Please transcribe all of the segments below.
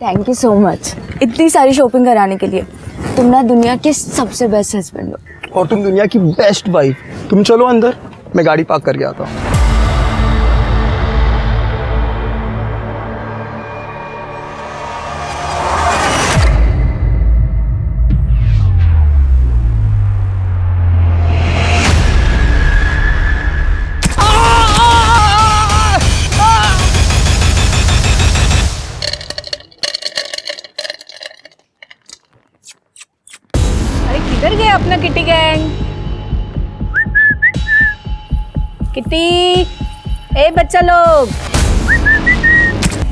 Thank you so much इतनी सारी shopping कराने के लिए। तुम ना दुनिया के सबसे बेस्ट हस्बैंड हो। और तुम दुनिया की बेस्ट वाइफ। तुम चलो अंदर, मैं गाड़ी पार्क करके आता हूँ। किधर गया अपना किटी गैंग? किटी, ए बच्चा लोग,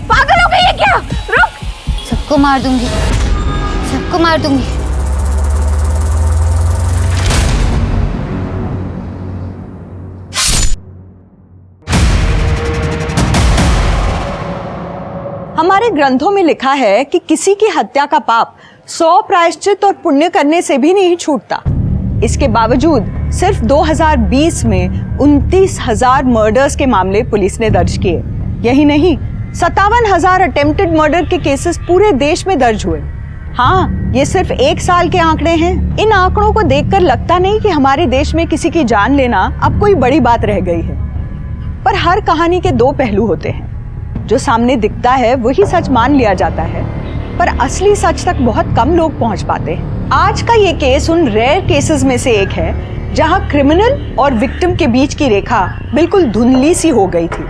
पागल हो गई है क्या? रुक! सबको मार दूंगी, सबको मार दूंगी। हमारे ग्रंथों में लिखा है कि किसी की हत्या का पाप 100 प्रायश्चित और पुण्य करने से भी नहीं छूटता। इसके बावजूद सिर्फ 2020 में 29,000 मर्डर्स के मामले पुलिस ने दर्ज किए। यही नहीं, 57,000 अटेम्प्टेड मर्डर के केसेस पूरे देश में दर्ज हुए। हाँ, ये सिर्फ एक साल के आंकड़े हैं। इन आंकड़ों को देखकर लगता नहीं कि हमारे देश में किसी की जान लेना अब कोई बड़ी बात रह गई है। पर हर कहानी के दो पहलू होते हैं। जो सामने दिखता है वही सच मान लिया जाता है, पर असली सच तक बहुत कम लोग पहुंच पाते हैं। आज का ये केस उन रेयर केसेस में से एक है जहां क्रिमिनल और विक्टिम के बीच की रेखा बिल्कुल धुंधली सी हो गई थी।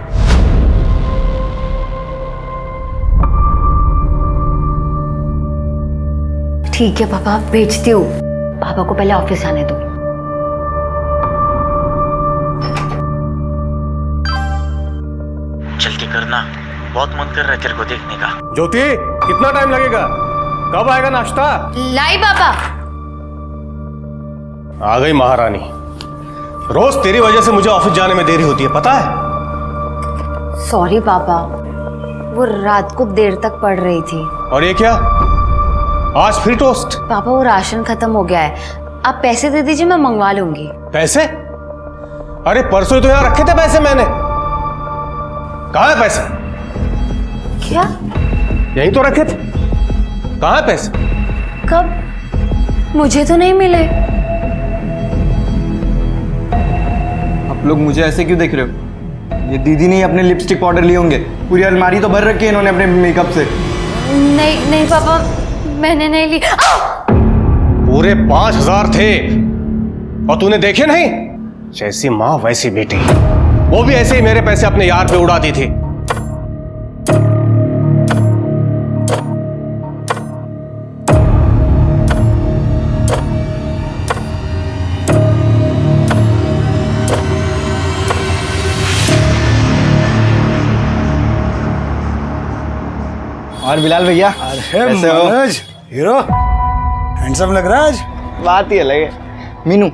ठीक है पापा, भेजती हूँ। पापा को पहले ऑफिस आने दो। जल्दी करना, बहुत मन कर रहा है तेरे को देखने का। ज्योति, कितना टाइम लगेगा? कब आएगा नाश्ता? लाई पापा। आ गई महारानी। रोज तेरी वजह से मुझे ऑफिस जाने में देरी होती है, पता है? सॉरी पापा, वो रात को देर तक पढ़ रही थी। और ये क्या? आज फिर टोस्ट? पापा वो राशन खत्म हो गया है, आप पैसे दे दीजिए, मैं मंगवा लूंगी। पैसे? अरे परसों तो यहाँ रखे थे पैसे मैंने। कहाँ है पैसे? क्या? यहीं तो रखे थे। कहाँ है पैसे? कब? मुझे तो नहीं मिले। आप लोग मुझे ऐसे क्यों देख रहे हो? ये दीदी ने अपने लिपस्टिक पाउडर लिए होंगे। पूरी अलमारी तो भर रखी है इन्होंने अपने मेकअप से। नहीं नहीं पापा, मैंने नहीं ली। पूरे 5,000 थे और तूने देखे नहीं? जैसी माँ वैसी बेटी। वो भी ऐसे ही मेरे पैसे अपने यार पे उड़ाती थी। और बिलाल भैया, अरे कैसे हो? मनोज, हीरो हैंडसम लग रहा है आज। बात ही अलग है। मीनू,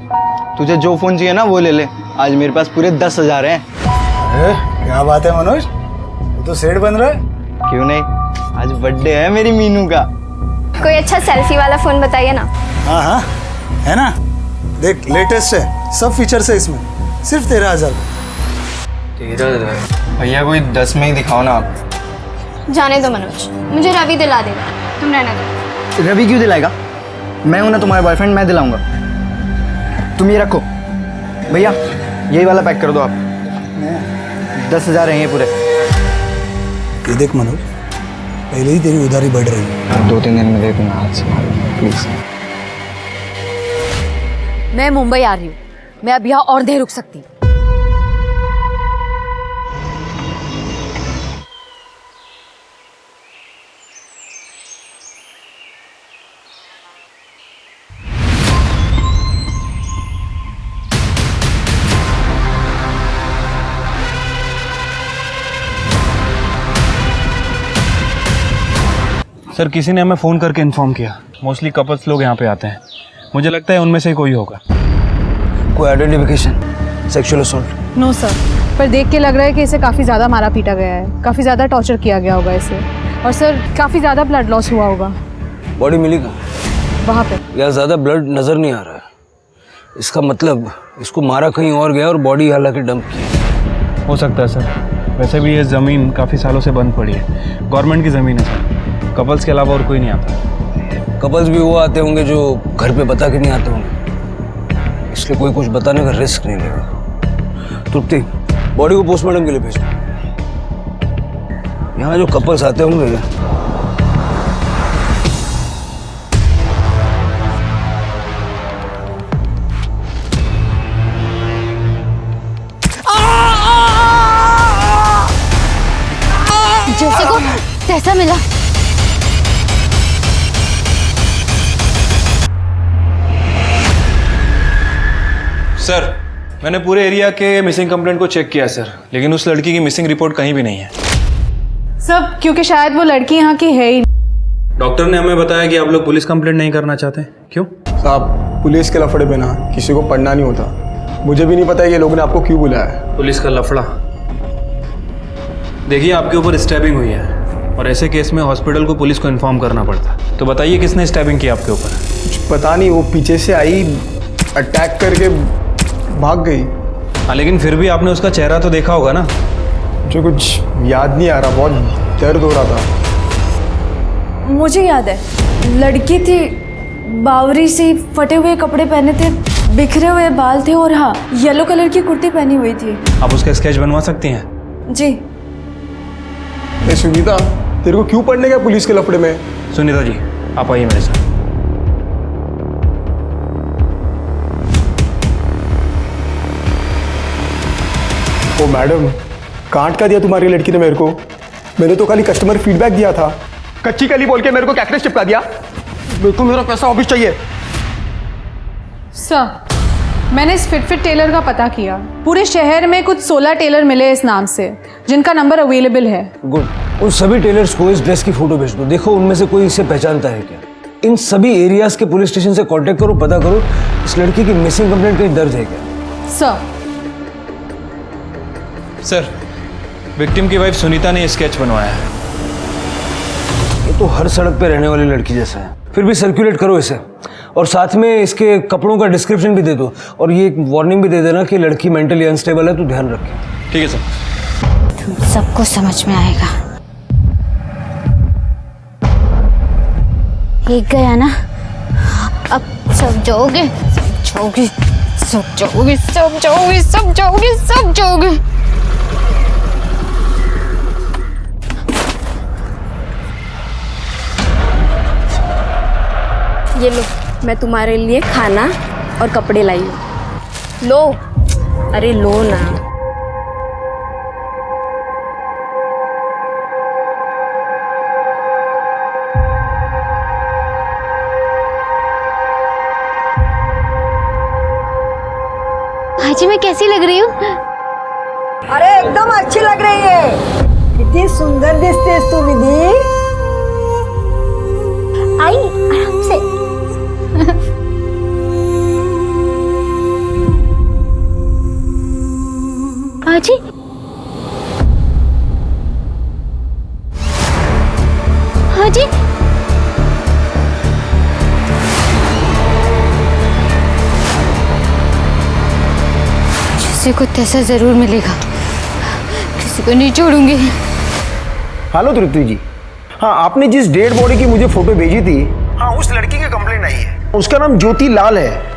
तुझे जो फोन चाहिए ना वो ले ले। आज मेरे पास पूरे 10,000 हैं। अरे क्या बात है मनोज, वो तो सेठ बन रहा है। क्यों नहीं, आज बर्थडे है मेरी मीनू का। कोई अच्छा सेल्फी वाला फोन बताइए ना। हाँ हाँ, है ना, देख लेटेस्ट है, सब फीचर्स है इसमें, सिर्फ 13,000। भैया कोई 10 में ही दिखाओ ना आप। जाने दो मनोज, मुझे रवि दिला देगा, तुम रहने दो। रवि क्यों दिलाएगा? मैं हूं ना तुम्हारा बॉयफ्रेंड, मैं दिलाऊंगा। तुम ये रखो। भैया यही वाला पैक कर दो आप। 10,000 हैं ये पूरे। ये देख मनोज, पहले ही तेरी उधारी बढ़ रही है। 2-3 दिन में दे दूंगा, हाथ से प्लीज। मैं मुंबई आ रही हूँ, मैं अब यहाँ और नहीं रुक सकती। सर किसी ने हमें फ़ोन करके इन्फॉर्म किया। मोस्टली कपल्स लोग यहाँ पे आते हैं। मुझे लगता है उनमें से ही कोई होगा। कोई identification, sexual assault? No sir, पर देख के लग रहा है कि इसे काफ़ी ज़्यादा मारा पीटा गया है, काफ़ी ज़्यादा टॉर्चर किया गया होगा इसे, और सर काफ़ी ज़्यादा ब्लड लॉस हुआ होगा। बॉडी मिली कहाँ? वहाँ पे यार ज़्यादा ब्लड नज़र नहीं आ रहा है। इसका मतलब इसको मारा कहीं और गया और बॉडी हालांकि डंप की। हो सकता है सर। वैसे भी ये ज़मीन काफ़ी सालों से बंद पड़ी है, गवर्नमेंट की ज़मीन है सर। कपल्स के अलावा और कोई नहीं आता। कपल्स भी वो आते होंगे जो घर पे बता के नहीं आते होंगे, इसलिए कोई कुछ बताने का रिस्क नहीं लेगा। तृप्ति, बॉडी को पोस्टमार्टम के लिए भेज दो। यहाँ जो कपल्स आते होंगे जैसे को तैसा मिला। सर, मैंने पूरे एरिया के मिसिंग कंप्लेंट को चेक किया सर, लेकिन उस लड़की की मिसिंग रिपोर्ट कहीं भी नहीं है। सब क्योंकि शायद वो लड़की यहाँ की है ही। डॉक्टर ने हमें बताया कि आप लोग पुलिस कंप्लेंट नहीं करना चाहते। क्यों? साहब, पुलिस के लफड़े पे ना किसी को पढ़ना नहीं होता। मुझे भी नहीं पता ये लोगों ने आपको क्यों बुलाया है। पुलिस का लफड़ा? देखिए, आपके ऊपर स्टैबिंग हुई है और ऐसे केस में हॉस्पिटल को पुलिस को इन्फॉर्म करना पड़ता है। तो बताइए किसने स्टैबिंग की आपके ऊपर? कुछ पता नहीं, वो पीछे से आई, अटैक करके भाग गई। हाँ, लेकिन फिर भी आपने उसका चेहरा तो देखा होगा ना? मुझे कुछ याद नहीं आ रहा, बहुत दर्द हो रहा था। मुझे याद है, लड़की थी, बावरी सी, फटे हुए कपड़े पहने थे, बिखरे हुए बाल थे और हाँ, येलो कलर की कुर्ती पहनी हुई थी। आप उसका स्केच बनवा सकती हैं? जी। सुनीता, तेरे को क्यों पढ़ने गया पुलिस के लफड़े में? सुनीता जी, आप आइए मेरे साथ। ओ मैडम, कांट का दिया तुम्हारी लड़की ने मेरे को। मैंने तो खाली कस्टमर फीडबैक दिया था। कच्ची कली बोल के मेरे को कैक्टस चिपका दिया। मेरे को मेरा पैसा वापस चाहिए। सर, मैंने इस फिट टेलर का पता किया। पूरे शहर में कुछ 16 टेलर मिले इस नाम से, जिनका नंबर अवेलेबल है। गुड। उन सभी टेलर्स को इस ड्रेस की फोटो भेज दो। देखो उनमें से कोई इसे पहचानता है क्या। इन सभी एरियाज के पुलिस स्टेशन से कांटेक्ट करो, पता करो इस लड़की की मिसिंग कंप्लेंट कहीं दर्ज है क्या। सर, विक्टिम की वाइफ सुनीता ने स्केच बनवाया है। ये तो हर सड़क पे रहने वाली लड़की जैसा है। फिर भी सर्कुलेट करो इसे, और साथ में इसके कपड़ों का डिस्क्रिप्शन भी दे दो, और ये एक वार्निंग भी दे देना कि लड़की मेंटली अनस्टेबल है, तो ध्यान रखें। ठीक है सर। तुम सबको समझ में आएगा। एक गया ना, अब सब जाओगे, सब जाओगे, सब जाओगे, सब जाओगे, सब जाओगे, सब जाओगे। ये लो, मैं तुम्हारे लिए खाना और कपड़े लाई हूँ। लो, अरे लो ना। भाजी, मैं कैसी लग रही हूँ? अरे एकदम अच्छी लग रही है। कितनी सुंदर दिखती है तू विधि। आई आराम से। भाजी, भाजी, किसी को तैसा जरूर मिलेगा, किसी को नहीं छोड़ूंगी। हेलो तृप्ति जी, हाँ आपने जिस डेड बॉडी की मुझे फोटो भेजी थी, हाँ उस लड़की की कंप्लेंट आई है। उसका नाम ज्योति लाल है,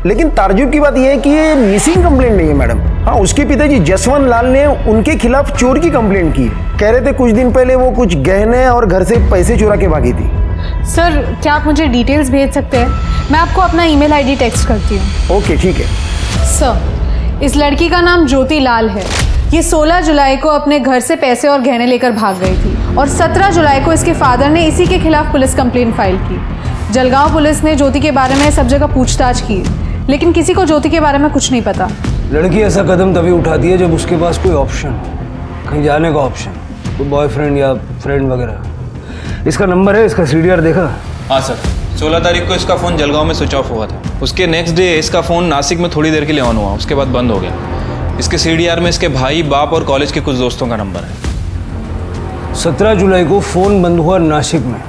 लेकिन ताज्जुब की बात यह है कि ये मिसिंग कंप्लेंट नहीं है मैडम। हाँ, उसके पिताजी जसवंत लाल ने उनके खिलाफ चोर की कंप्लेंट की। कह रहे थे कुछ दिन पहले वो कुछ गहने और घर से पैसे चुरा के भागी थी। सर, क्या आप मुझे डिटेल्स भेज सकते हैं? मैं आपको अपना ईमेल आईडी टेक्स्ट करती हूँ। ओके ठीक है। सर, इस लड़की का नाम ज्योति लाल है। ये 16 जुलाई को अपने घर से पैसे और गहने लेकर भाग गई थी और 17 जुलाई को इसके फादर ने इसी के खिलाफ पुलिस कंप्लेंट फाइल की। जलगांव पुलिस ने ज्योति के बारे में सब जगह पूछताछ की, लेकिन किसी को ज्योति के बारे में कुछ नहीं पता। लड़की ऐसा कदम तभी उठाती है जब उसके पास कोई ऑप्शन हो, कहीं जाने का ऑप्शन, कोई बॉयफ्रेंड या फ्रेंड वगैरह। इसका नंबर है, इसका सीडीआर देखा? हाँ सर, 16 तारीख को इसका फ़ोन जलगांव में स्विच ऑफ हुआ था। उसके नेक्स्ट डे इसका फ़ोन नासिक में थोड़ी देर के लिए ऑन हुआ, उसके बाद बंद हो गया। इसके सीडीआर में इसके भाई, बाप और कॉलेज के कुछ दोस्तों का नंबर है। 17 जुलाई को फ़ोन बंद हुआ नासिक में।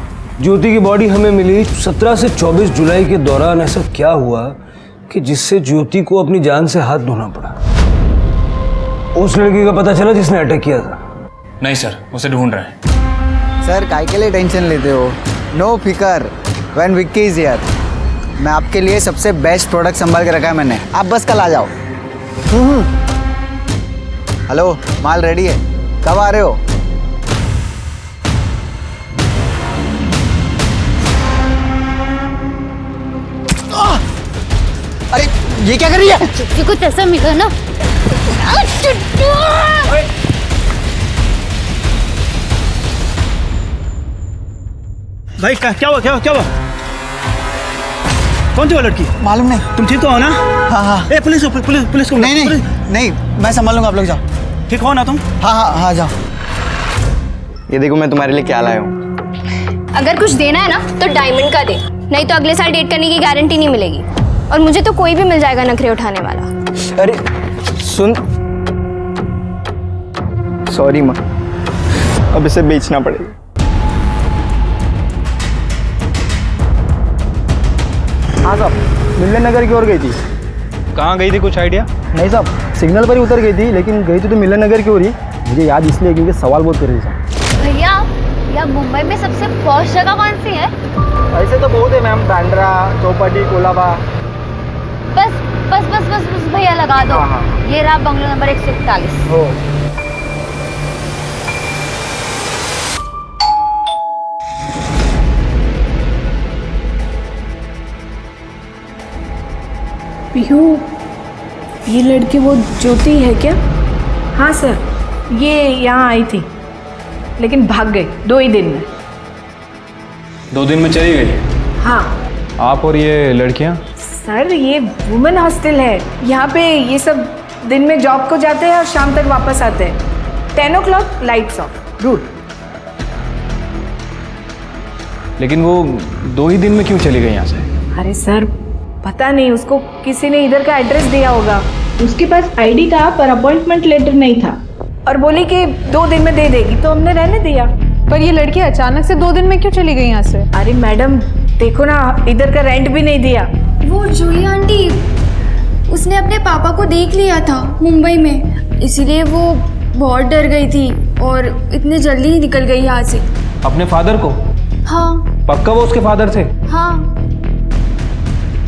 ज्योति की बॉडी हमें मिली 17 से 24 जुलाई के दौरान। ऐसा क्या हुआ कि जिससे ज्योति को अपनी जान से हाथ धोना पड़ा? उस लड़की का पता चला जिसने अटैक किया था? नहीं सर, उसे ढूंढ रहे हैं। सर काय के लिए टेंशन लेते हो? नो फिकर, व्हेन विक्की इज हियर। मैं आपके लिए सबसे बेस्ट प्रोडक्ट संभाल के रखा है मैंने, आप बस कल आ जाओ। हेलो, माल रेडी है, कब आ रहे हो? अरे ये क्या कर रही है? चुटकी कुछ ऐसा मिला ना। भाई क्या हुआ क्या हुआ? कौन थी वो लड़की? मालूम नहीं। तुम ठीक तो हो ना? हाँ। ए पुलिस को नहीं, मैं संभाल लूंगा, आप लोग जाओ। ठीक हो ना तुम? हाँ जाओ। ये देखो मैं तुम्हारे लिए क्या लाया हूँ। अगर कुछ देना है ना तो डायमंड का दे, नहीं तो अगले साल डेट करने की गारंटी नहीं मिलेगी। और मुझे तो कोई भी मिल जाएगा नखरे उठाने वाला। अरे सुन, सॉरी माँ, अब इसे बेचना पड़ेगा। हाँ साहब, मिलन नगर की ओर गई थी। कहाँ गई थी, कुछ आइडिया? नहीं साहब, सिग्नल पर ही उतर गई थी, लेकिन गई तो मिलन नगर की ओर ही। मुझे याद इसलिए क्योंकि सवाल बहुत कर रही थी। भैया, या मुंबई में सबसे पॉश जगह कौन सी है? ऐसे तो बहुत है मैम, बांद्रा, चौपाटी, कोलाबा। बस भैया लगा दो। ये रहा बंगलो नंबर 141। हो। पीहू, ये लड़की वो ज्योति है क्या? हाँ सर, ये यहाँ आई थी लेकिन भाग गई 2 ही दिन में। 2 दिन में चली गई? हाँ आप और ये लड़कियाँ? सर, ये वुमेन हॉस्टल है। यहाँ पे ये सब दिन में जॉब को जाते हैं और शाम तक वापस आते हैं। 10 o'clock लाइट्स ऑफ, रूल। लेकिन वो 2 ही दिन में क्यों चली गई यहाँ से? अरे सर, पता नहीं, उसको किसी ने इधर का एड्रेस दिया होगा। उसके पास आईडी था पर अपॉइंटमेंट लेटर नहीं था, और बोली कि 2 दिन में दे देगी, तो हमने रहने दिया। पर ये लड़की अचानक से 2 दिन में क्यों चली गई यहाँ से? अरे मैडम देखो ना, इधर का रेंट भी नहीं दिया। वो जूली आंटी, उसने अपने पापा को देख लिया था मुंबई में, इसीलिए वो बहुत डर गई थी और इतने जल्दी ही निकल गई यहाँ से। अपने फादर को? हाँ। पक्का वो उसके फादर थे? हाँ।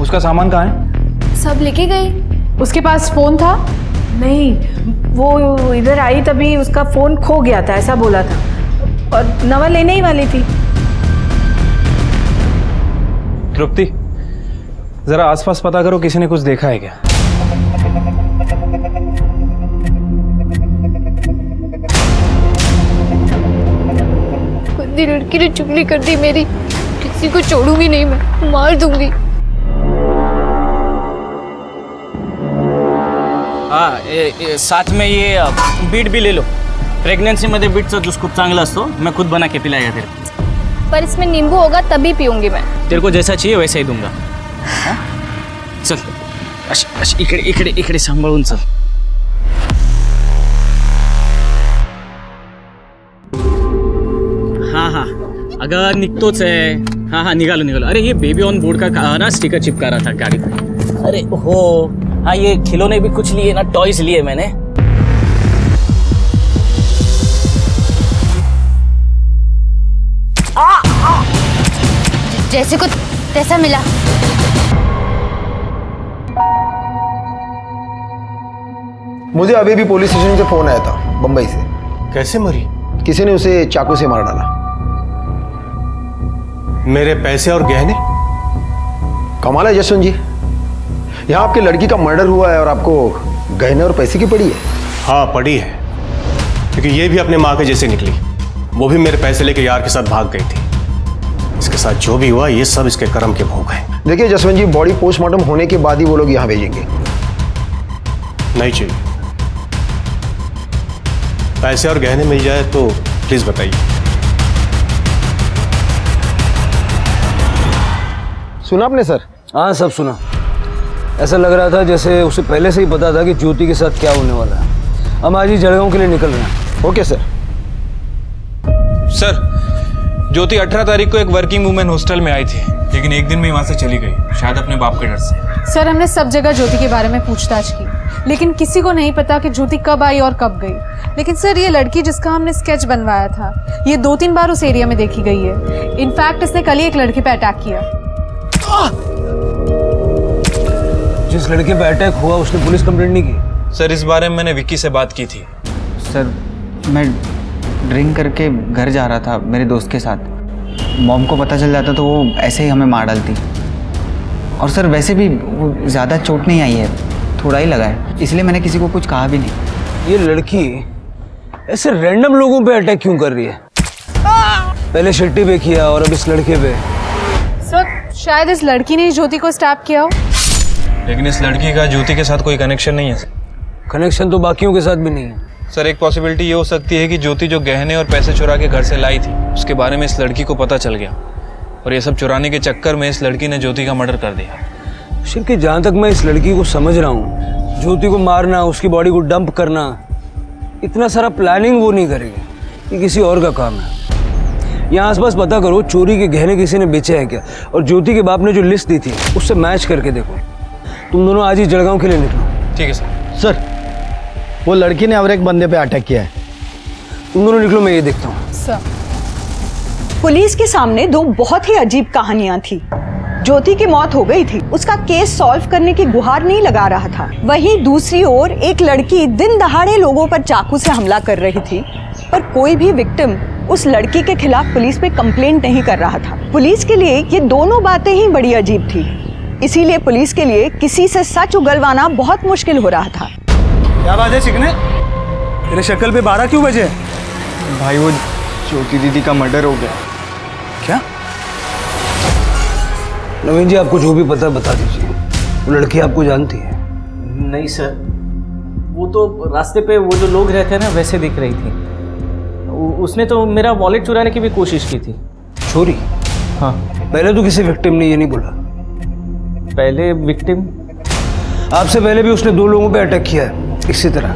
उसका सामान कहाँ है? सब लेके गई। उसके पास फोन था? नहीं, वो इधर आई तभी उसका फोन खो गया था, ऐसा बोला था, और नवा लेने ही वाली थी। तृप्ति, जरा आसपास पता करो, किसी ने कुछ देखा है क्या? गंदी लड़की ने चुगली कर दी मेरी, किसी को छोड़ूंगी नहीं, मैं मार दूंगी। हाँ, साथ में ये बीट भी ले लो। प्रेग्नेंसीमध्ये बीटचा ज्यूस खूप चांगला असतो, मैं खुद बना के पिलाया तेरे को। पर इसमें नींबू होगा तभी पीऊंगी मैं। तेरे को जैसा चाहिए वैसा ही दूंगा। हाँ? चल, अशी इकडे सांभाळून चल। हाँ, अगं निघतोच आहे। हाँ, निघालो। अरे ये बेबी ऑन बोर्ड का ना स्टिकर चिपका रहा था गाड़ी पे। अरे हो, हाँ, ये खिलौने भी कुछ लिए ना, टॉयज लिए मैंने। जैसे कुछ तैसा मिला। मुझे अभी भी पुलिस स्टेशन से फोन आया था बंबई से। कैसे मरी? किसी ने उसे चाकू से मार डाला। मेरे पैसे और गहने? कमाल है जसवंत जी, यहाँ आपकी लड़की का मर्डर हुआ है और आपको गहने और पैसे की पड़ी है। हाँ, पड़ी है, क्योंकि ये भी अपने माँ के जैसे निकली। वो भी मेरे पैसे लेके यार के साथ भाग गई थी। इसके साथ जो भी हुआ ये सब इसके कर्म के भोग हैं। देखिए जसवंत जी, बॉडी पोस्टमार्टम होने के बाद ही वो लोग यहाँ भेजेंगे। नहीं चाहिए। पैसे और गहने मिल जाए तो प्लीज बताइए। सुना आपने सर? हाँ, सब सुना। ऐसा लग रहा था जैसे उसे पहले से ही पता था कि ज्योति के साथ क्या होने वाला है। हम आज ही जलगांव के लिए निकल रहे हैं। Okay sir. सर, ज्योति 18 तारीख को एक वर्किंग वुमेन हॉस्टल में आई थी, लेकिन एक दिन में वहां से चली गई, शायद अपने बाप के डर से। सर हमने सब जगह ज्योति के बारे में पूछताछ की, लेकिन किसी को नहीं पता कि ज्योति कब आई और कब गई। लेकिन सर ये लड़की जिसका हमने स्केच बनवाया था, ये 2-3 बार उस एरिया में देखी गई है। इनफैक्ट इसने कल ही एक लड़के पे अटैक किया। जिस लड़के पे अटैक हुआ उसने पुलिस कंप्लेंट नहीं की? सर इस बारे में मैंने विक्की से बात की थी। सर मैं ड्रिंक करके घर जा रहा था मेरे दोस्त के साथ। मॉम को पता चल जाता तो वो ऐसे ही हमें मार डालती। और सर वैसे भी वो ज़्यादा चोट नहीं आई है, थोड़ा ही लगा है, इसलिए मैंने किसी को कुछ कहा भी नहीं। ये लड़की ऐसे रैंडम लोगों पे अटैक क्यों कर रही है? पहले शिट्टी पे किया और अब इस लड़के पे। सर शायद इस लड़की ने ज्योति को स्टैप किया हो। लेकिन इस लड़की का ज्योति के साथ कोई कनेक्शन नहीं है। कनेक्शन तो बाकियों के साथ भी नहीं है। सर एक पॉसिबिलिटी ये हो सकती है कि ज्योति जो गहने और पैसे चुरा के घर से लाई थी, उसके बारे में इस लड़की को पता चल गया और ये सब चुराने के चक्कर में इस लड़की ने ज्योति का मर्डर कर दिया। शिल्की जहाँ तक मैं इस लड़की को समझ रहा हूँ, ज्योति को मारना, उसकी बॉडी को डंप करना, इतना सारा प्लानिंग वो नहीं करेगी, ये किसी और का काम है। यहाँ आसपास पता करो चोरी के गहने किसी ने बेचे हैं क्या, और ज्योति के बाप ने जो लिस्ट दी थी उससे मैच करके देखो। तुम दोनों आज ही जलगांव के लिए निकलो। ठीक है सर। सर वो लड़की ने और एक बंदे पे अटैक किया है। तुम दोनों निकलो, मैं ये देखता हूँ। सर पुलिस के सामने दो बहुत ही अजीब कहानियां थी। ज्योति की मौत हो गई थी, उसका केस सॉल्व करने की गुहार नहीं लगा रहा था। वहीं दूसरी ओर एक लड़की दिन दहाड़े लोगों पर चाकू से हमला कर रही थी, पर कोई भी विक्टिम उस लड़की के खिलाफ पुलिस में कंप्लेंट नहीं कर रहा था। पुलिस के लिए ये दोनों बातें ही बड़ी अजीब थी, इसीलिए पुलिस के लिए किसी से सच उगलवाना बहुत मुश्किल हो रहा था। क्या बात है चिकने, तेरे शक्ल पे 12 क्यों बजे? भाई वो ज्योति दीदी का मर्डर हो गया। क्या? नवीन जी आपको जो भी पता बता दीजिए। वो लड़की आपको जानती है? नहीं सर, वो तो रास्ते पे वो जो लोग रहते हैं ना वैसे दिख रही थी। उसने तो मेरा वॉलेट चुराने की भी कोशिश की थी। चोरी? हाँ। पहले तो किसी विक्टिम ने ये नहीं बोला। पहले विक्टिम? आपसे पहले भी उसने 2 लोगों पे अटैक किया है इसी तरह।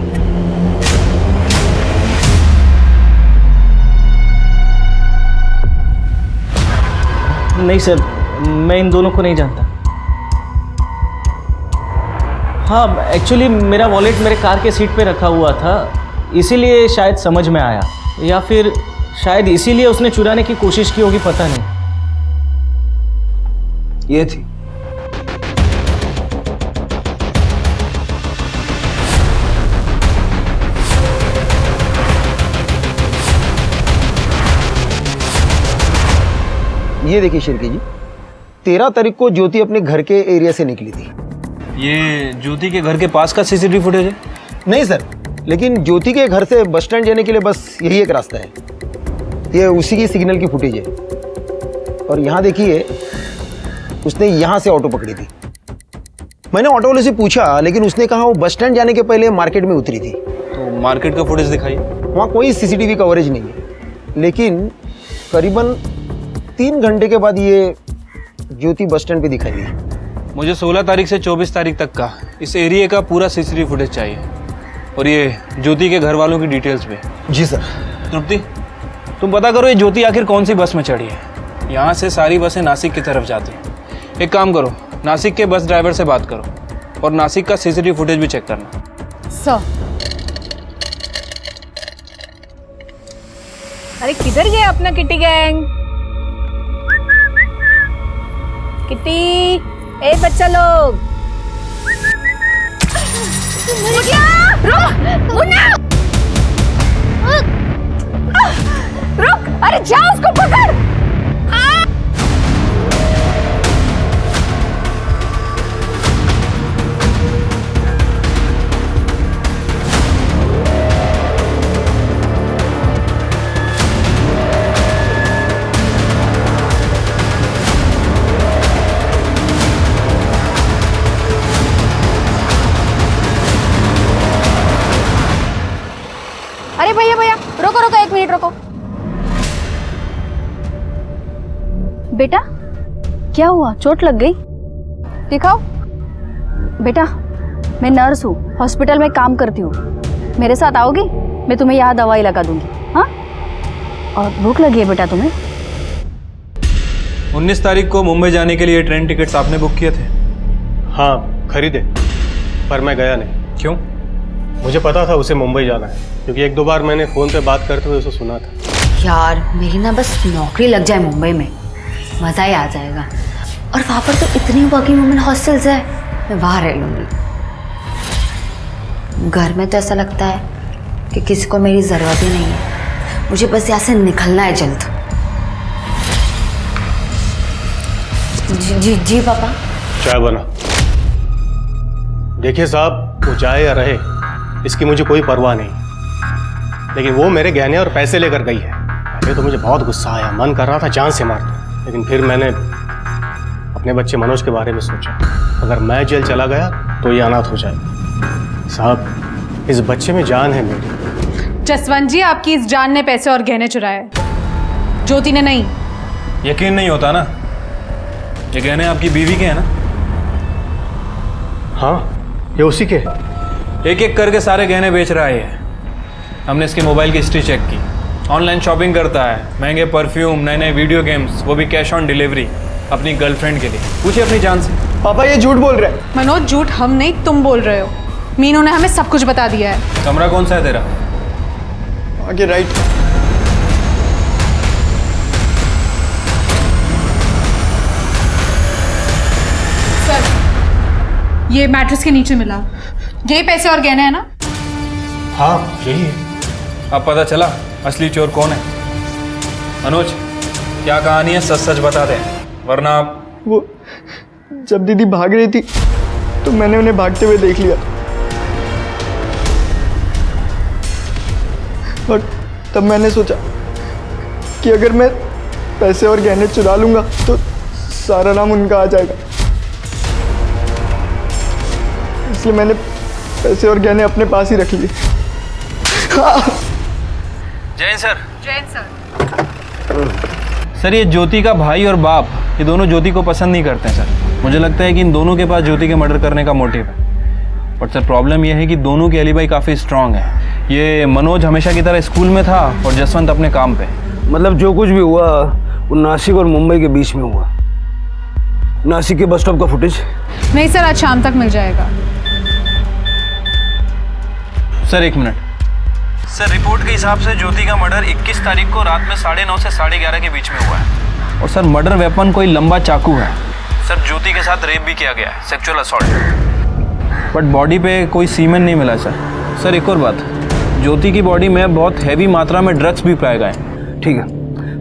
नहीं सर, मैं इन दोनों को नहीं जानता। हाँ एक्चुअली मेरा वॉलेट मेरे कार के सीट पे रखा हुआ था, इसीलिए शायद समझ में आया, या फिर शायद इसीलिए उसने चुराने की कोशिश की होगी, पता नहीं। ये थी। ये देखिए शिल्की जी, 13 तारीख को ज्योति अपने घर के एरिया से निकली थी। ये ज्योति के घर के पास का सीसीटीवी फुटेज है? नहीं सर, लेकिन ज्योति के घर से बस स्टैंड जाने के लिए बस यही एक रास्ता है। ये उसी की सिग्नल की फुटेज है। और यहाँ देखिए, उसने यहाँ से ऑटो पकड़ी थी। मैंने ऑटो वाले से पूछा, लेकिन उसने कहा वो बस स्टैंड जाने के पहले मार्केट में उतरी थी। तो मार्केट का फुटेज दिखाइए। वहाँ कोई सीसीटीवी कवरेज नहीं है, लेकिन करीबन 3 घंटे के बाद ये ज्योति बस स्टैंड पे दिखाई दी। मुझे 16 तारीख से 24 तारीख तक का इस एरिया का पूरा सीसीटीवी फुटेज चाहिए, और ये ज्योति के घर वालों की डिटेल्स पे। जी सर। तृप्ति, तुम पता करो ये ज्योति आखिर कौन सी बस में चढ़ी है। यहाँ से सारी बसें नासिक की तरफ जाती हैं। एक काम करो, नासिक के बस ड्राइवर से बात करो और नासिक का सीसीटीवी फुटेज भी चेक करना। सर। अरे किधर गए अपना किटी गैंग? किटी, ए बच्चा लोग, रुक, अरे जा उसको पकड़। अरे भैया भैया रोको रोको, 1 मिनट रोको। बेटा क्या हुआ, चोट लग गई? दिखाओ। बेटा मैं नर्स हूँ, हॉस्पिटल में काम करती हूँ, मेरे साथ आओगी? मैं तुम्हें यहाँ दवाई लगा दूंगी। हाँ, और भूख लगी है बेटा तुम्हें? 19 तारीख को मुंबई जाने के लिए ट्रेन टिकट्स आपने बुक किए थे? हाँ खरीदे, पर मैं गया नहीं। क्यों? मुझे पता था उसे मुंबई जाना है, क्योंकि 1-2 बार मैंने फ़ोन पे बात करते हुए उसे सुना था। यार मेरी ना बस नौकरी लग जाए मुंबई में, मज़ा ही आ जाएगा। और वहाँ पर तो इतनी वर्किंग वुमेन हॉस्टल्स है, मैं वहाँ रह लूँगी। घर में तो ऐसा लगता है कि किसी को मेरी ज़रूरत ही नहीं है। मुझे बस यहाँ से निकलना है जल्द। जी जी पापा। चाय बना। देखिए साहब, वो जाए या रहे इसकी मुझे कोई परवाह नहीं, लेकिन वो मेरे गहने और पैसे लेकर गई है। पहले तो मुझे बहुत गुस्सा आया, मन कर रहा था जान से मार दूं, लेकिन फिर मैंने अपने बच्चे मनोज के बारे में सोचा। अगर मैं जेल चला गया तो ये अनाथ हो जाएगा। साहब, इस बच्चे में जान है मेरी। जसवंत जी, आपकी इस जान ने पैसे और गहने चुराए, ज्योति ने नहीं। यकीन नहीं होता ना, ये गहने आपकी बीवी के हैं ना? हाँ, ये उसी के। एक एक करके सारे गहने बेच रहा है ये। हमने इसके मोबाइल की हिस्ट्री चेक की, ऑनलाइन शॉपिंग करता है, महंगे परफ्यूम, नए नए वीडियो गेम्स, वो भी कैश ऑन डिलीवरी अपनी गर्लफ्रेंड के लिए। पूछिए अपनी जान से। पापा ये झूठ बोल रहे हैं। मनोज, झूठ हम नहीं, तुम बोल रहे हो। मीनू ने हमें सब कुछ बता दिया है। कमरा कौन सा है तेरा? आगे राइट। सर, ये मैट्रेस के नीचे मिला, ये पैसे और गहने हैं ना? हाँ यही है। अब पता चला असली चोर कौन है। मनोज, क्या कहानी है, सच सच बता दे, वरना आप। वो जब दीदी भाग रही थी तो मैंने उन्हें भागते हुए देख लिया, और तब मैंने सोचा कि अगर मैं पैसे और गहने चुरा लूंगा तो सारा नाम उनका आ जाएगा। इसलिए मैंने पैसे और गहने अपने पास ही रख लिए। Jain sir. Jain sir. Sir, ये ज्योति का भाई और बाप, ये दोनों ज्योति को पसंद नहीं करते हैं सर। मुझे लगता है कि इन दोनों के पास ज्योति के मर्डर करने का मोटिव है। बट सर, प्रॉब्लम ये है कि दोनों की एलिबाई काफ़ी स्ट्रांग है। ये मनोज हमेशा की तरह स्कूल में था और जसवंत अपने काम पे। मतलब जो कुछ भी हुआ वो नासिक और मुंबई के बीच में हुआ। नासिक के बस स्टॉप का फुटेज? नहीं सर, आज शाम तक मिल जाएगा। Sir 1 minute. सर, रिपोर्ट के हिसाब से ज्योति का मर्डर 21 तारीख को रात में 9:30 से 11:30 के बीच में हुआ है। और सर, मर्डर वेपन कोई लंबा चाकू है। सर, ज्योति के साथ रेप भी किया गया है, सेक्सुअल असॉल्ट। बट बॉडी पे कोई सीमेन नहीं मिला सर। सर, एक और बात, ज्योति की बॉडी में बहुत हैवी मात्रा में ड्रग्स भी पाए गए। ठीक है,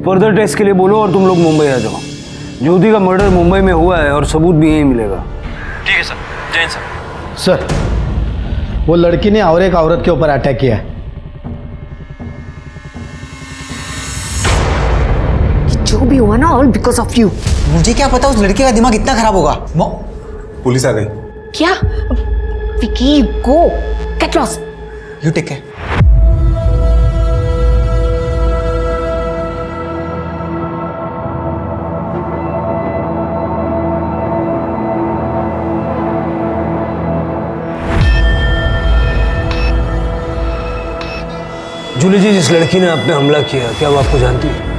फर्दर टेस्ट के लिए बोलो और तुम लोग मुंबई आ जाओ। ज्योति का मर्डर मुंबई में हुआ है और सबूत भी यहीं मिलेगा। ठीक है सर। जैन सर। सर, वो लड़की ने और एक औरत के ऊपर अटैक किया है। जो भी हुआ ना, ऑल बिकॉज ऑफ यू। मुझे क्या पता उस लड़के का दिमाग इतना खराब होगा। पुलिस आ गई। क्या? Vicky, go get lost. You take care. Julie ji, जिस लड़की ने आप पे हमला किया, क्या वो आपको जानती है?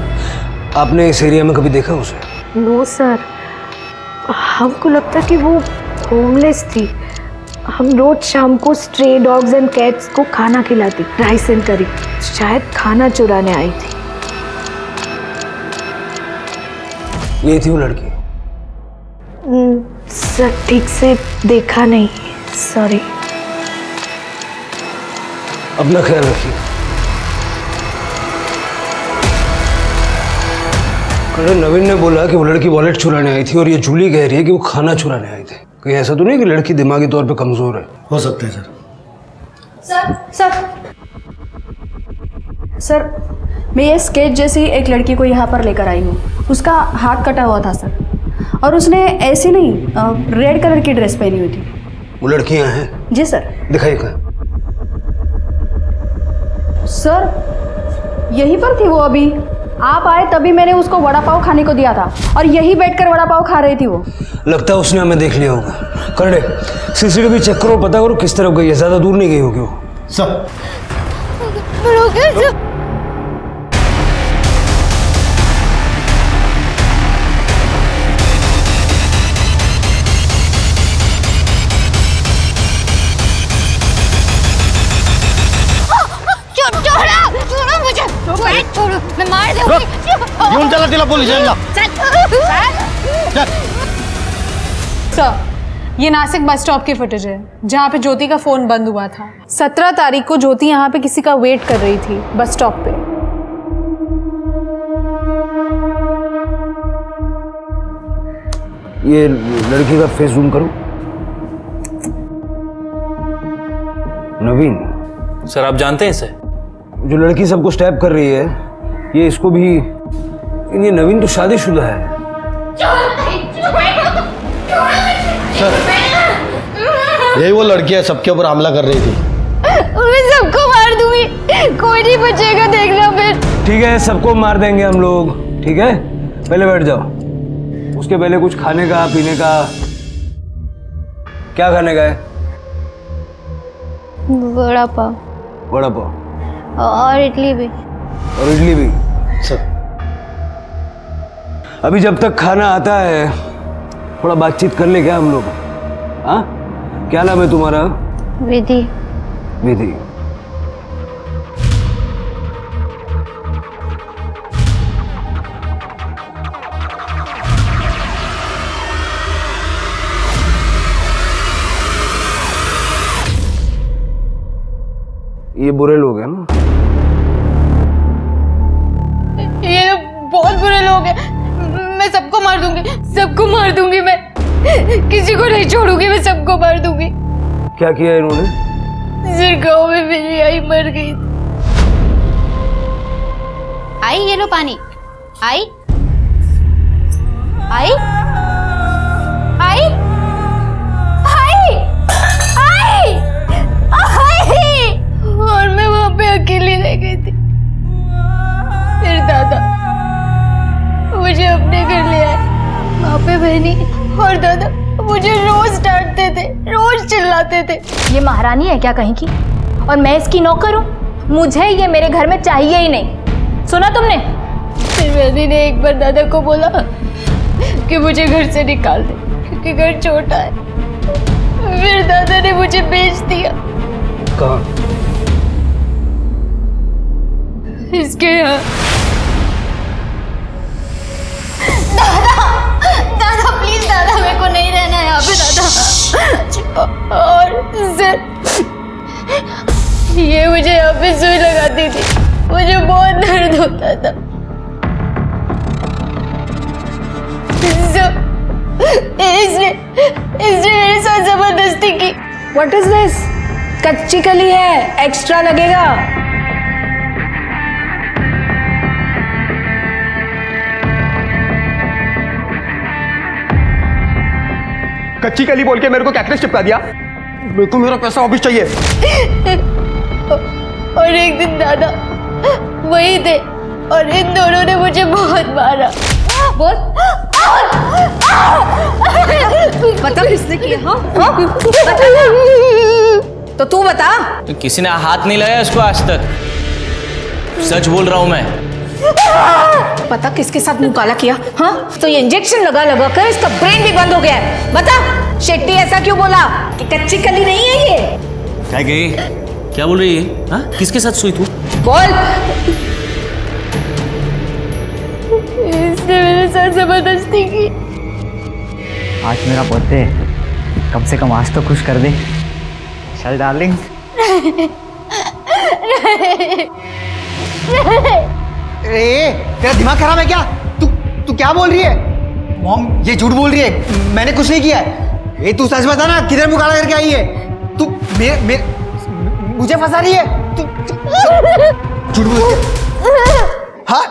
आपने इस एरिया में कभी देखा उसे? नो सर, हमको लगता कि वो होमलेस थी। हम रोज शाम को स्ट्रे डॉग्स एंड कैट्स को खाना खिलाती, राइस एंड करी। शायद खाना चुराने आई थी। ये थी वो लड़की? सर, ठीक से देखा नहीं, सॉरी। अपना ख्याल रखिए। अरे नवीन ने बोला कि वो लड़की वॉलेट चुराने आई थी और ये जूली कह रही है कि वो खाना चुराने आए थे। कहीं ऐसा तो नहीं कि लड़की दिमागी तौर पे कमजोर है? हो सकता है सर। सर, मैं ये स्केच जैसी एक लड़की को यहाँ पर लेकर आई हूँ। उसका हाथ कटा हुआ था सर, और उसने ऐसी नहीं रेड कलर की ड्रेस पहनी हुई थी। वो लड़की यहाँ है? जी सर। दिखाइए कहाँ। सर, यहीं पर थी वो। अभी आप आए तभी मैंने उसको वड़ा पाव खाने को दिया था, और यही बैठकर वड़ा पाव खा रही थी वो। लगता है उसने हमें देख लिया होगा। करड़े, सीसीटीवी चेक करो, पता करो किस तरफ गई है। ज्यादा दूर नहीं गई होगी वो। सर, घेऊन चला तिला पोलीस स्टेशनला. सर, ये नासिक बस स्टॉप की फुटेज है जहाँ पे ज्योति का फोन बंद हुआ था. 17 तारीख को ज्योति यहाँ पे किसी का वेट कर रही थी बस स्टॉप पे. ये लड़की का फेस जूम करो. नवीन सर आप जानते हैं इसे? जो लड़की सबको स्टैप कर रही है ये इसको भी. ये नवीन तो शादीशुदा है. सर यही वो लड़की है सबके ऊपर हमला कर रही थी. मैं सबको मार दूंगी, कोई नहीं बचेगा, देखना फिर. ठीक है सबको मार देंगे हम लोग. ठीक है पहले बैठ जाओ. उसके पहले कुछ खाने का पीने का. क्या खाने का है? बड़ा पाव. बड़ा पाव और इडली भी. और इडली भी. सर अभी जब तक खाना आता है थोड़ा बातचीत कर ले क्या हम लोग. हाँ क्या नाम है तुम्हारा? विधि. विधि. ये बुरे लोग हैं ना. ये बहुत बुरे लोग हैं. मैं सबको मार दूंगी, सबको मार दूंगी. मैं किसी को नहीं छोड़ूंगी, मैं सबको मार दूंगी. क्या किया इन्होंने? सिर गाँव में मेरी आई मर गई. आई ये लो पानी. आई आई आई आई आई आई. और मैं वहां पे अकेली रह गई थी. फिर दादा मुझे अपने घर ले आए. वहां पे बहनी और दादा मुझे रोज डांटते थे, रोज चिल्लाते थे. ये महारानी है क्या कहीं की? और मैं इसकी नौकर हूँ? मुझे ये मेरे घर में चाहिए ही नहीं. सुना तुमने? फिर बहनी ने एक बार दादा को बोला कि मुझे घर से निकाल दे क्योंकि घर छोटा है. फिर दादा ने मुझे बेच दिया. कहाँ? इसके यहाँ. दादा प्लीज दादा, मेरे को नहीं रहना है यहाँ पे दादा. और सर ये मुझे यहाँ पे सुई लगाती थी. मुझे बहुत दर्द होता था. इसने मेरे साथ जबरदस्ती की. What is this? कच्ची कली है, एक्स्ट्रा लगेगा. कच्ची कली बोल के मेरे को कैक्टस चिपका दिया. मेरे को मेरा पैसा वापस चाहिए. और एक दिन दादा वही थे और इन दोनों ने मुझे बहुत मारा. बोल. बता किसने किया? हाँ तो तू बता. तो किसी ने हाथ नहीं लगाया इसको आज तक. सच बोल रहा हूं मैं. पता किसके साथ मुंह काला किया? हाँ तो ये इंजेक्शन लगा लगा कर इसका ब्रेन भी बंद हो गया है. बता शेट्टी ऐसा क्यों बोला कि कच्ची कली नहीं है ये? क्या गई? क्या बोल रही है? हाँ किसके साथ सोई तू? बोल. इसने मेरे साथ जबरदस्ती की. आज मेरा बर्थडे है, कम से कम आज तो खुश कर दे. चल डार्लिंग. तेरा दिमाग खराब है क्या? तू क्या बोल रही है? मॉम ये झूठ बोल रही है, मैंने कुछ नहीं किया है. ये तू सच बता ना, किधर मुँह काला करके आई है? तू मुझे फंसा रही है. तू झूठ बोल रही है. हाँ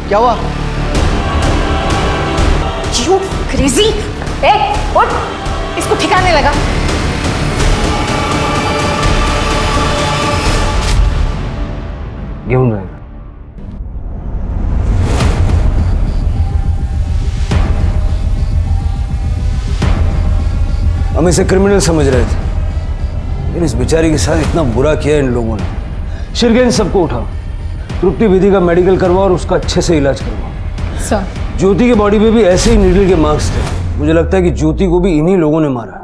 क्या हुआ? You crazy? ए, उठ, इसको ठिकाने लगा. घेऊन जाएगा. हम इसे क्रिमिनल समझ रहे थे लेकिन इस बेचारी के साथ इतना बुरा किया इन लोगों ने. शिरगेन सबको उठाओ. तृप्ति विधि का मेडिकल करवाओ और उसका अच्छे से इलाज करवाओ. सर ज्योति के बॉडी पे भी ऐसे ही नीडल के मार्क्स थे. मुझे लगता है कि ज्योति को भी इन्हीं लोगों ने मारा.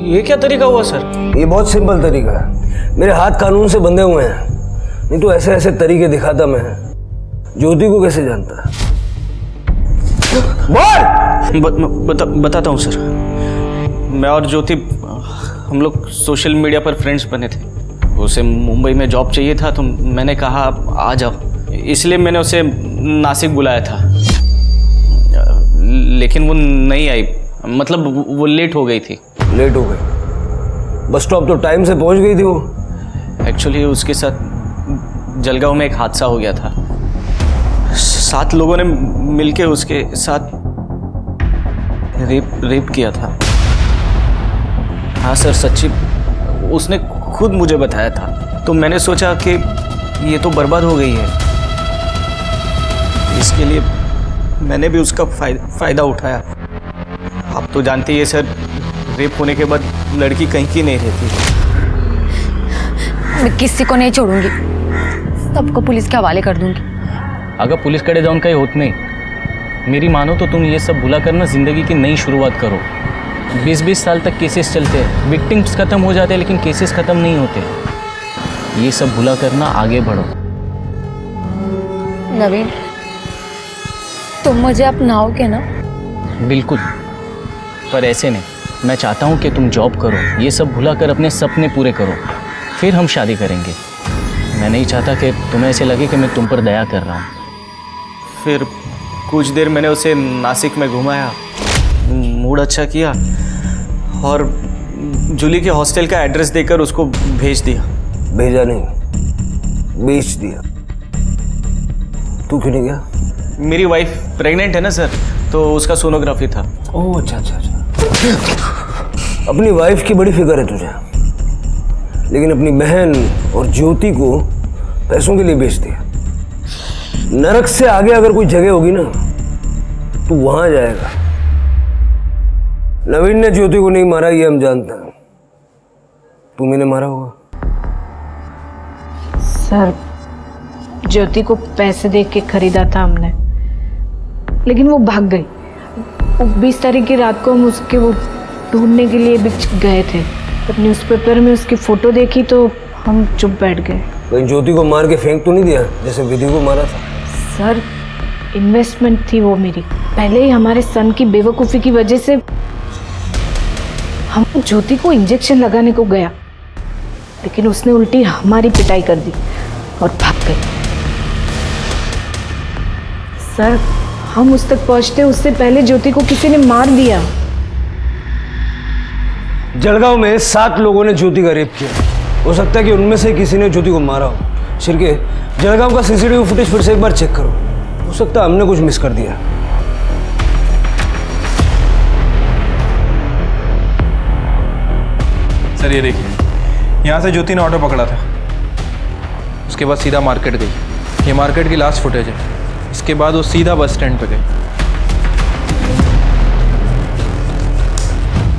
ये क्या तरीका हुआ सर? ये बहुत सिंपल तरीका है। मेरे हाथ कानून से बंधे हुए हैं, नहीं तो ऐसे ऐसे तरीके दिखाता मैं। ज्योति को कैसे जानता है? बताता हूँ सर। मैं और ज्योति हम लोग सोशल मीडिया पर फ्रेंड्स बने थे। उसे मुंबई में जॉब चाहिए था तो मैंने कहा आ जाओ, इसलिए मैंने उसे नासिक बुलाया था। लेकिन वो नहीं आई, मतलब वो लेट हो गई थी। लेट हो गई? बस स्टॉप तो टाइम से पहुंच गई थी वो। एक्चुअली उसके साथ जलगांव में एक हादसा हो गया था। 7 लोगों ने मिलके उसके साथ रेप किया था। हाँ सर, सच्ची, उसने खुद मुझे बताया था। तो मैंने सोचा कि ये तो बर्बाद हो गई है, इसके लिए मैंने भी उसका फायदा उठाया। आप तो जानते ही है सर, रेप होने के बाद लड़की कहीं की नहीं रहती। मैं किसी को नहीं छोड़ूंगी, सबको पुलिस के हवाले कर दूंगी। अगर पुलिस कड़े जाऊन का ही होत नहीं, मेरी मानो तो तुम ये सब भुला करना जिंदगी की नई शुरुआत करो। 20-20 साल तक केसेस चलते हैं, विक्टिम्स खत्म हो जाते हैं लेकिन केसेस खत्म नहीं होते। ये सब भुला करना, आगे बढ़ो। नवीन, तुम मुझे अपनाओगे ना? बिल्कुल, पर ऐसे नहीं। मैं चाहता हूँ कि तुम जॉब करो, ये सब भुला कर अपने सपने पूरे करो, फिर हम शादी करेंगे। मैं नहीं चाहता कि तुम्हें ऐसे लगे कि मैं तुम पर दया कर रहा हूँ। फिर कुछ देर मैंने उसे नासिक में घुमाया, मूड अच्छा किया और जूली के हॉस्टल का एड्रेस देकर उसको भेज दिया। भेजा नहीं, बेच दिया। तू क्यों नहीं गया? मेरी वाइफ प्रेग्नेंट है ना सर, तो उसका सोनोग्राफी था। ओह अच्छा अच्छा अच्छा। अपनी वाइफ की बड़ी फिक्र है तुझे, लेकिन अपनी बहन और ज्योति को पैसों के लिए बेच दिया। नरक से आगे अगर कोई जगह होगी ना तो वहां जाएगा। नवीन ने ज्योति को नहीं मारा, ये हम जानते हैं। तुम्हें मारा होगा। सर, ज्योति को पैसे दे के खरीदा था हमने, लेकिन वो भाग गई। 20 तारीख की रात को हम उसके वो ढूंढने के लिए भी गए थे। जब न्यूज़पेपर में उसकी फोटो देखी तो हम चुप बैठ गए। कहीं ज्योति को मार के फेंक तो नहीं दिया जैसे विधि को मारा था? सर, इन्वेस्टमेंट थी वो मेरी। पहले ही हमारे सन की बेवकूफ़ी की वजह से हम ज्योति को इंजेक्शन लगाने को गया, लेकिन उसने उल्टी हमारी पिटाई कर दी और भाग गई। सर, हम उस तक पहुंचते उससे पहले ज्योति को किसी ने मार दिया। जलगांव में 7 लोगों ने ज्योति का रेप किया। हो सकता है कि उनमें से किसी ने ज्योति को मारा हो। शिरके, जलगांव का सीसीटीवी फुटेज फिर से एक बार चेक करो। हो सकता है हमने कुछ मिस कर दिया। सर ये देखिए, यहाँ से ज्योति ने ऑटो पकड़ा था, उसके बाद सीधा मार्केट गई। ये मार्केट की लास्ट फुटेज है। इसके बाद वो सीधा बस स्टैंड पे गई।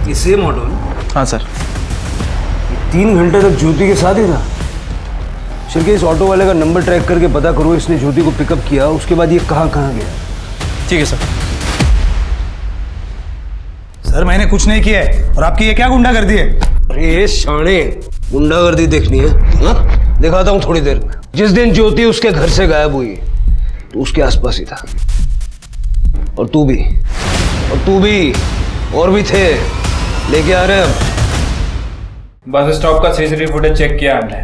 ये सेम ऑटो है? हाँ सर। 3 घंटे तक ज्योति के साथ ही था। शिरके, इस ऑटो वाले का नंबर ट्रैक करके पता करो इसने ज्योति को पिकअप किया, उसके बाद ये कहाँ कहाँ गया। ठीक है सर। सर, मैंने कुछ नहीं किया है और आपकी ये क्या गुंडागर्दी है? अरे शाणे, गुंडागर्दी देखनी है? हाँ, दिखाता हूँ थोड़ी देर में। जिस दिन ज्योति उसके घर से गायब हुई तो उसके आसपास ही था। और तू भी, और भी थे। लेके आ रहे हैं अब। बस स्टॉप का सीसीटीवी फुटेज चेक किया हमने।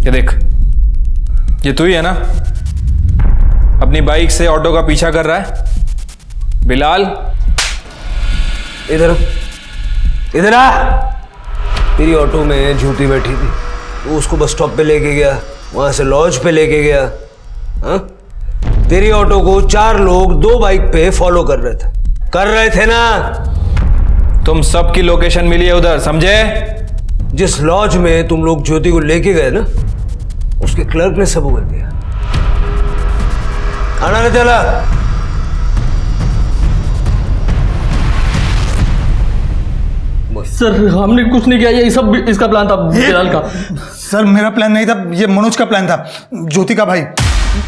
ये देख, ये तू ही है ना अपनी बाइक से ऑटो का पीछा कर रहा है? बिलाल, इधर आ। तेरी ऑटो में ज्योति बैठी थी, वो उसको बस स्टॉप पे लेके गया, वहां से लॉज पे लेके गया। हाँ, तेरी ऑटो को 4 लोग 2 बाइक पे फॉलो कर रहे थे ना? तुम सबकी लोकेशन मिली है उधर, समझे? जिस लॉज में तुम लोग ज्योति को लेके गए ना, उसके क्लर्क ने सब उगल दिया। खाना नहीं चला। सर, हमने कुछ नहीं किया, ये सब इसका प्लान था, बिलाल का। सर, मेरा प्लान नहीं था, ये मनोज का प्लान था, ज्योति का भाई।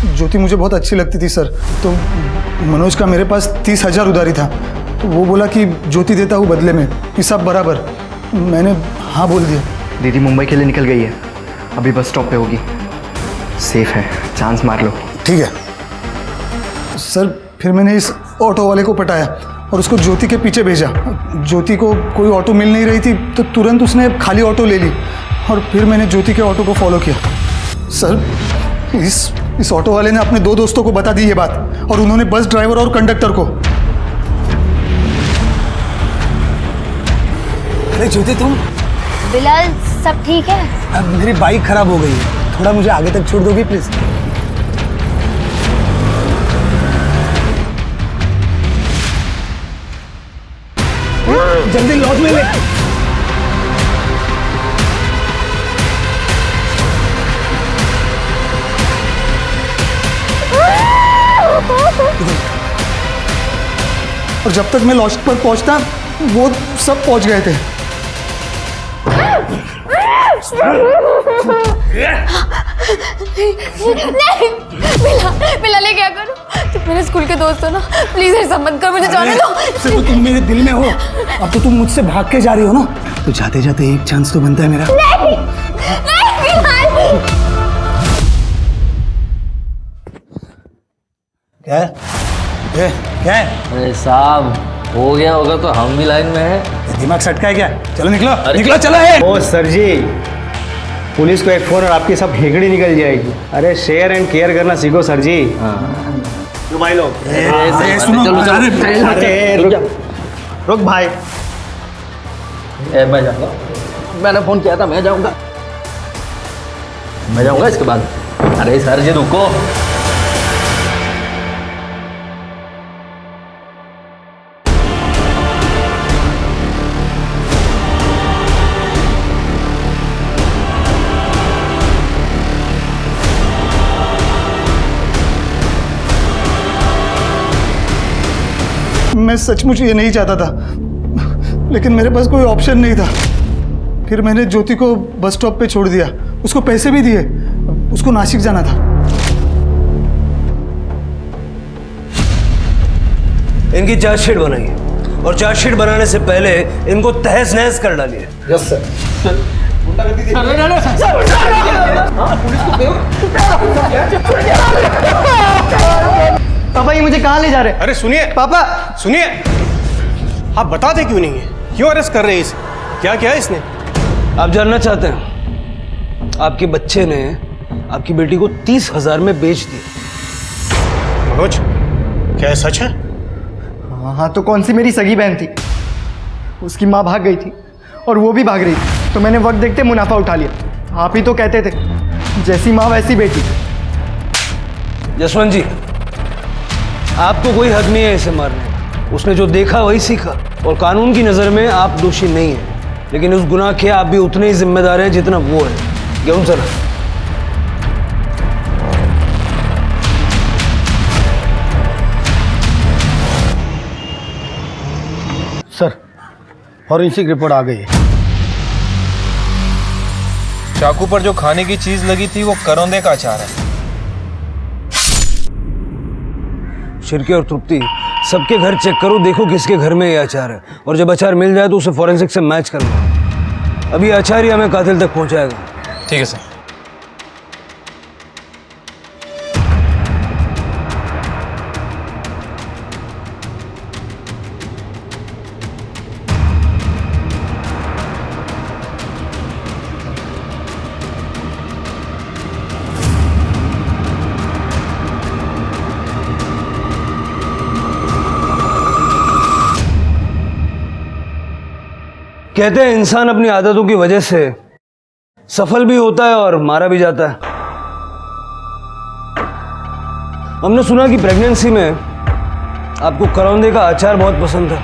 ज्योति मुझे बहुत अच्छी लगती थी सर, तो मनोज का मेरे पास 30,000 उधारी था, तो वो बोला कि ज्योति देता हूँ बदले में, कि सब बराबर। मैंने हाँ बोल दिया। दीदी मुंबई के लिए निकल गई है, अभी बस स्टॉप पे होगी। सेफ है, चांस मार लो। ठीक है सर। फिर मैंने इस ऑटो वाले को पटाया और उसको ज्योति के पीछे भेजा। ज्योति को कोई ऑटो मिल नहीं रही थी तो तुरंत उसने खाली ऑटो ले ली और फिर मैंने ज्योति के ऑटो को फॉलो किया। सर इस ऑटो वाले ने अपने 2 दोस्तों को बता दी ये बात और उन्होंने बस ड्राइवर और कंडक्टर को। अरे ज्योति तुम? बिलाल सब ठीक है? अब मेरी बाइक खराब हो गई है, थोड़ा मुझे आगे तक छोड़ दोगी प्लीज? जल्दी लॉक में ले। और जब तक मैं लॉज पर पहुंचता वो सब पहुंच गए थे। नहीं बिलाल, ये क्या करूं? तुम मेरे स्कूल के दोस्त हो ना, प्लीज ऐसा मत कर, मुझे जाने दो। तो तुम मेरे दिल में हो, अब तो तुम मुझसे भाग के जा रही हो ना, तो जाते जाते एक चांस तो बनता है मेरा। नहीं बिलाल। क्या है? क्या है? अरे साहब, हो गया होगा तो हम भी लाइन में हैं। दिमाग सटका है क्या? चलो निकलो, निकलो, चलो है। ओ सर जी, पुलिस को एक फोन और आपकी सब हेगड़ी निकल जाएगी। अरे शेयर एंड केयर करना सीखो सर जी। तो भाई लोग रुक भाई। मैं जाऊंगा, मैंने फोन किया था, मैं जाऊंगा इसके बाद। अरे सर जी रुको। मैं सचमुच ये नहीं चाहता था, लेकिन मेरे पास कोई ऑप्शन नहीं था। फिर मैंने ज्योति को बस स्टॉप पे छोड़ दिया, उसको पैसे भी दिए, उसको नासिक जाना था। इनकी चार्जशीट बनाइए और चार्जशीट बनाने से पहले इनको तहस नहस कर डालिए। Yes sir. पापा ये मुझे कहाँ ले जा रहे हैं? अरे सुनिए पापा, सुनिए, आप बताते क्यों नहीं है? क्यों अरेस्ट कर रहे हैं इसे? क्या किया है इसने? आप जानना चाहते हैं? आपके बच्चे ने आपकी बेटी को 30,000 में बेच दिया। मनोज, क्या सच है? हाँ तो कौन सी मेरी सगी बहन थी? उसकी माँ भाग गई थी और वो भी भाग रही थी, तो मैंने वक्त देखते मुनाफा उठा लिया। आप ही तो कहते थे जैसी माँ वैसी बेटी। जसवंत जी, आपको कोई हक नहीं है इसे मारने। उसने जो देखा वही सीखा और कानून की नज़र में आप दोषी नहीं हैं, लेकिन उस गुनाह के आप भी उतने ही जिम्मेदार हैं जितना वो है। क्यों सर? सर, फॉरेंसिक रिपोर्ट आ गई है। चाकू पर जो खाने की चीज लगी थी वो करौंदे का अचार है। शिरके और तृप्ति, सबके घर चेक करो, देखो किसके घर में ये अचार है, और जब अचार मिल जाए तो उसे फॉरेंसिक से मैच कर लो। अभी अचार ही हमें कातिल तक पहुंचाएगा। ठीक है सर। कहते हैं इंसान अपनी आदतों की वजह से सफल भी होता है और मारा भी जाता है। हमने सुना कि प्रेगनेंसी में आपको करौंदे का अचार बहुत पसंद था।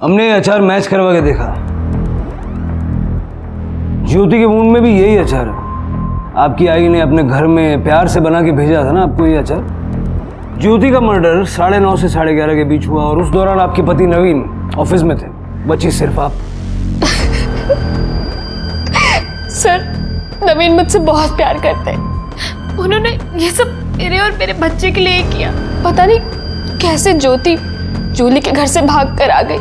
हमने ये अचार मैच करवा के देखा। ज्योति के मुंह में भी यही अचार है। आपकी आई ने अपने घर में प्यार से बना के भेजा था ना आपको ये अचार। ज्योति का मर्डर 9:30 से 11:30 के बीच हुआ और उस दौरान आपके पति नवीन ऑफिस में थे, बची सिर्फ आप। सर, नवीन मुझसे बहुत प्यार करते हैं। उन्होंने ये सब मेरे और मेरे बच्चे के लिए किया। पता नहीं कैसे ज्योति जूली के घर से भाग कर आ गई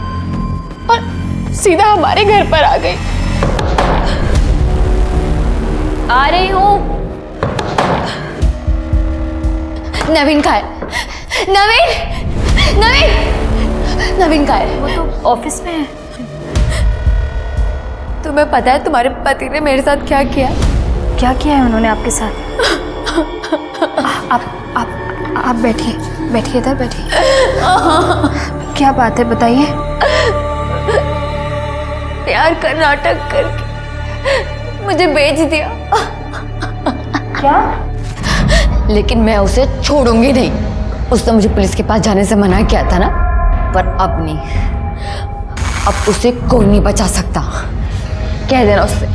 और सीधा हमारे घर पर आ गई। आ रही हूँ। नवीन कहाँ है? नवीन कहाँ है? वो तो ऑफिस में है। तुम्हें पता है तुम्हारे पति ने मेरे साथ क्या किया? क्या किया है उन्होंने आपके साथ? आप बैठिए इधर बैठिए। क्या बात है बताइए। प्यार का नाटक करके मुझे बेच दिया। क्या? लेकिन मैं उसे छोड़ूंगी नहीं। उसने मुझे पुलिस के पास जाने से मना किया था ना, पर अब नहीं। अब उसे कोई नहीं बचा सकता। कह देना उससे।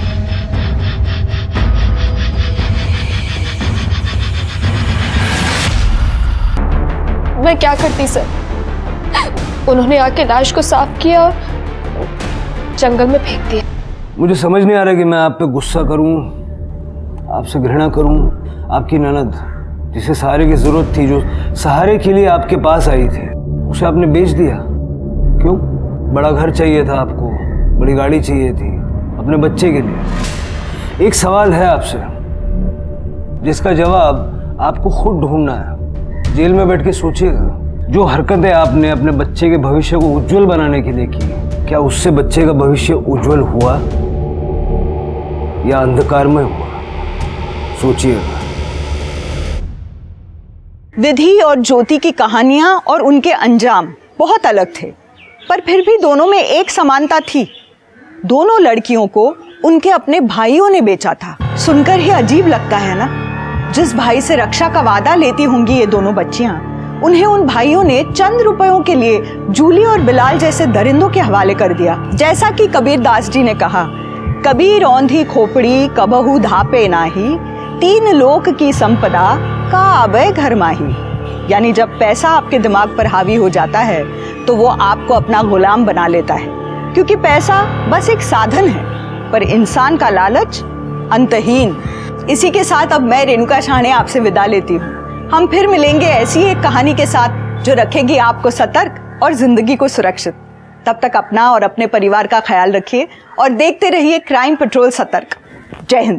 मैं क्या करती सर? उन्होंने आके लाश को साफ किया और जंगल में फेंक दिया। मुझे समझ नहीं आ रहा कि मैं आप पे गुस्सा करूं, आपसे घृणा करूं। आपकी ननद जिसे सहारे की जरूरत थी, जो सहारे के लिए आपके पास आई थी, उसे आपने बेच दिया। क्यों? बड़ा घर चाहिए था आपको, बड़ी गाड़ी चाहिए थी अपने बच्चे के लिए। एक सवाल है आपसे जिसका जवाब आपको खुद ढूंढना है। जेल में बैठ के सोचिएगा, जो हरकतें आपने अपने बच्चे के भविष्य को उज्जवल बनाने के लिए की, क्या उससे बच्चे का भविष्य उज्जवल हुआ या अंधकार में हुआ? सोचिएगा। विधि और ज्योति की कहानियां और उनके अंजाम बहुत अलग थे, पर फिर भी दोनों में एक समानता थी। दोनों लड़कियों को उनके अपने भाइयों ने बेचा था। सुनकर ही अजीब लगता है ना। जिस भाई से रक्षा का वादा लेती होंगी ये दोनों बच्चियां, उन्हें उन भाइयों ने चंद रुपयों के लिए जूली और बिलाल जैसे दरिंदों के हवाले कर दिया। जैसा कि कबीर दास जी ने कहा, कबीर औंधी खोपड़ी कबहू धापे नाही, तीन लोक की संपदा का आवे घर माही। यानी जब पैसा आपके दिमाग पर हावी हो जाता है तो वो आपको अपना गुलाम बना लेता है, क्योंकि पैसा बस एक साधन है, पर इंसान का लालच अंतहीन। इसी के साथ अब मैं रेणुका शाहणे आपसे विदा लेती हूँ। हम फिर मिलेंगे ऐसी एक कहानी के साथ जो रखेगी आपको सतर्क और जिंदगी को सुरक्षित। तब तक अपना और अपने परिवार का ख्याल रखिए और देखते रहिए क्राइम पेट्रोल सतर्क। जय हिंद।